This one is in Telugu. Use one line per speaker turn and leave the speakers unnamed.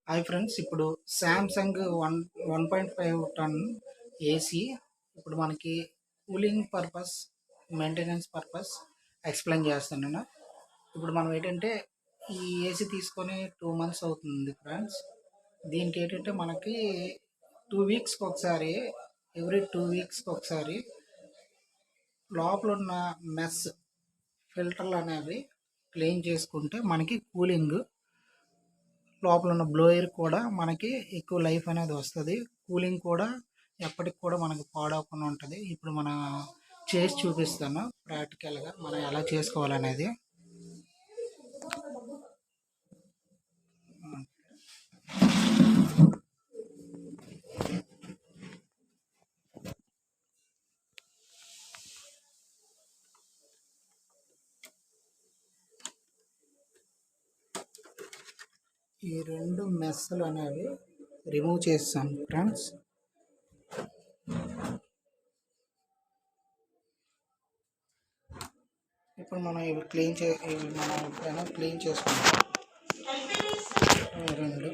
హాయ్ ఫ్రెండ్స్, ఇప్పుడు శాంసంగ్ 1.5 టన్ ఏసీ ఇప్పుడు మనకి cooling purpose, maintenance purpose explain చేస్తాను నేను. ఇప్పుడు మనం ఏంటంటే ఈ ఏసీ తీసుకొని 2 months అవుతుంది ఫ్రెండ్స్. దీనికి ఏంటంటే మనకి 2 weeksకి ఒకసారి, ఎవ్రీ 2 weeksకి ఒకసారి లోపల ఉన్న మెస్ ఫిల్టర్లు అనేవి క్లీన్ చేసుకుంటే మనకి కూలింగ్, లోపల ఉన్న బ్లోయర్ కూడా మనకి ఎక్కువ లైఫ్ అనేది వస్తుంది. కూలింగ్ కూడా ఎప్పటికి కూడా మనకు పాడవకుండా ఉంటుంది. ఇప్పుడు మన చేసి చూపిస్తాను ప్రాక్టికల్గా మనం ఎలా చేసుకోవాలనేది. ఈ 2 మెస్సులు అనేవి రిమూవ్ చేస్తాను ఫ్రెండ్స్. ఇప్పుడు మనం ఇవి మనం ఎప్పుడైనా క్లీన్ చేసుకుంటాం. 2